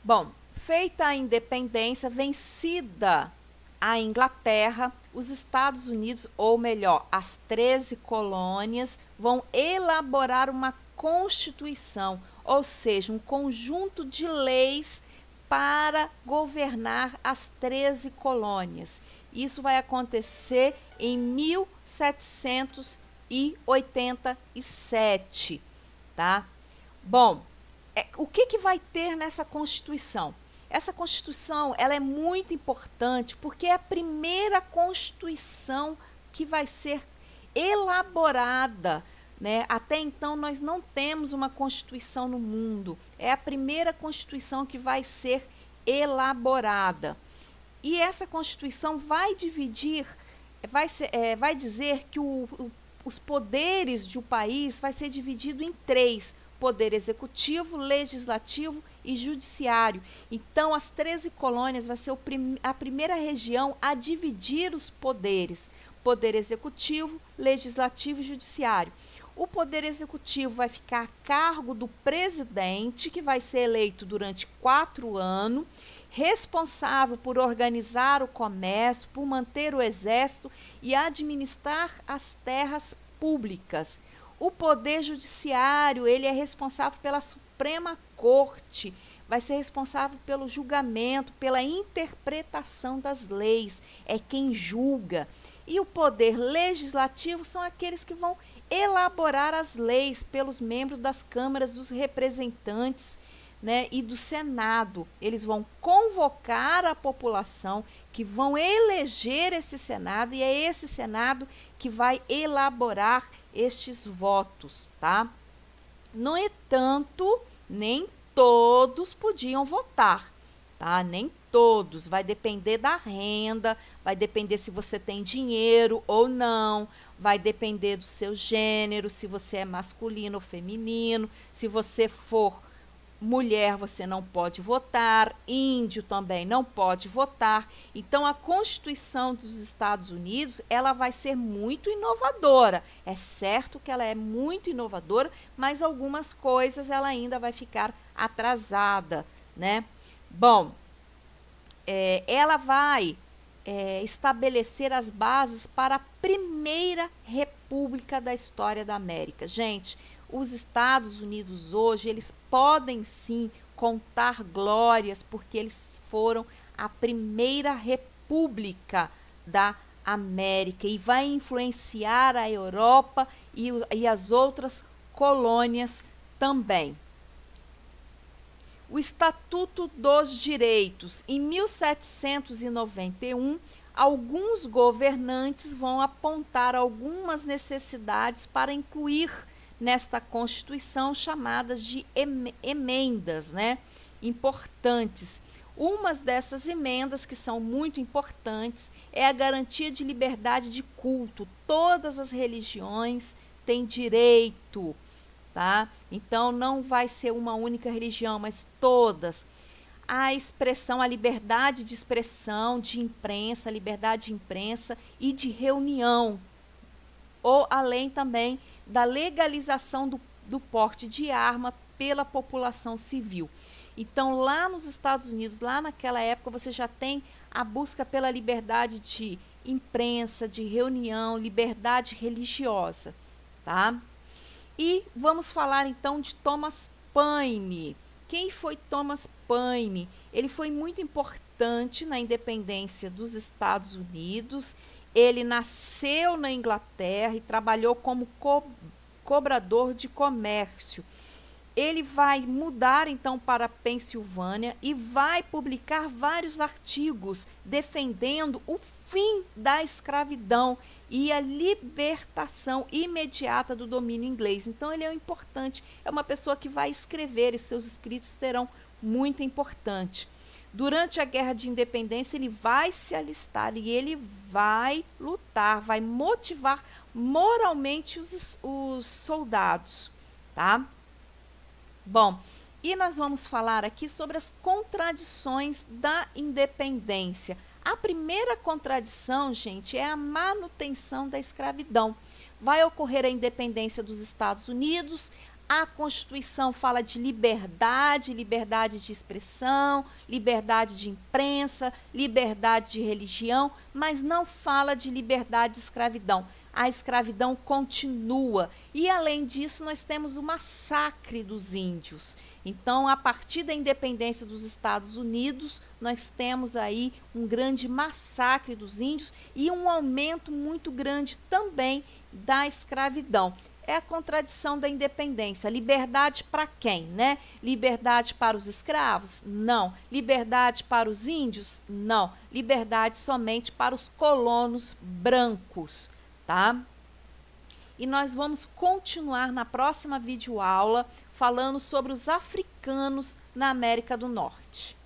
Bom, feita a independência, vencida a Inglaterra, os Estados Unidos, ou melhor, as 13 colônias, vão elaborar uma constituição, ou seja, um conjunto de leis para governar as 13 colônias. Isso vai acontecer em 1787, tá? Bom, o que vai ter nessa Constituição? Essa Constituição ela é muito importante porque é a primeira Constituição que vai ser elaborada, né? Até então nós não temos uma Constituição no mundo. É a primeira Constituição que vai ser elaborada. E essa Constituição vai dividir, vai dizer que os poderes de um país vai ser dividido em três: poder executivo, legislativo e judiciário. Então, as 13 colônias vai ser a primeira região a dividir os poderes: poder executivo, legislativo e judiciário. O poder executivo vai ficar a cargo do presidente, que vai ser eleito durante 4 anos, responsável por organizar o comércio, por manter o exército e administrar as terras públicas. O poder judiciário, ele é responsável pela Suprema Corte, vai ser responsável pelo julgamento, pela interpretação das leis, é quem julga. E o poder legislativo são aqueles que vão elaborar as leis pelos membros das câmaras dos representantes, né, e do Senado. Eles vão convocar a população, que vão eleger esse Senado, e é esse Senado que vai elaborar estes votos, tá? No entanto, nem todos podiam votar, tá? Nem todos, vai depender da renda, vai depender se você tem dinheiro ou não, vai depender do seu gênero, se você é masculino ou feminino, se você for mulher você não pode votar, índio também não pode votar. Então a Constituição dos Estados Unidos, ela vai ser muito inovadora. É certo que ela é muito inovadora, mas algumas coisas ela ainda vai ficar atrasada, né? Bom, ela vai estabelecer as bases para a primeira república da história da América. Gente, os Estados Unidos hoje, eles podem sim contar glórias, porque eles foram a primeira república da América e vai influenciar a Europa e as outras colônias também. O Estatuto dos Direitos. Em 1791, alguns governantes vão apontar algumas necessidades para incluir nesta Constituição, chamadas de emendas, né, importantes. Umas dessas emendas que são muito importantes é a garantia de liberdade de culto. Todas as religiões têm direito, tá? Então não vai ser uma única religião, mas todas. A expressão, a liberdade de expressão, de imprensa, liberdade de imprensa e de reunião, ou além também da legalização do porte de arma pela população civil. Então, lá nos Estados Unidos, lá naquela época, você já tem a busca pela liberdade de imprensa, de reunião, liberdade religiosa, tá? E vamos falar então de Thomas Paine. Quem foi Thomas Paine? Ele foi muito importante na independência dos Estados Unidos. Ele nasceu na Inglaterra e trabalhou como cobrador de comércio. Ele vai mudar então para a Pensilvânia e vai publicar vários artigos defendendo o fim da escravidão e a libertação imediata do domínio inglês. Então ele é importante, é uma pessoa que vai escrever e seus escritos serão muito importantes. Durante a Guerra de Independência, ele vai se alistar e ele vai lutar, vai motivar moralmente os soldados, tá? Bom, e nós vamos falar aqui sobre as contradições da independência. A primeira contradição, gente, é a manutenção da escravidão. Vai ocorrer a independência dos Estados Unidos, A Constituição fala de liberdade, liberdade de expressão, liberdade de imprensa, liberdade de religião, mas não fala de liberdade de escravidão. A escravidão continua. E, além disso, nós temos o massacre dos índios. Então, a partir da independência dos Estados Unidos, nós temos aí um grande massacre dos índios e um aumento muito grande também da escravidão. É a contradição da independência. Liberdade para quem, né? Liberdade para os escravos? Não. Liberdade para os índios? Não. Liberdade somente para os colonos brancos, tá? E nós vamos continuar na próxima videoaula falando sobre os africanos na América do Norte.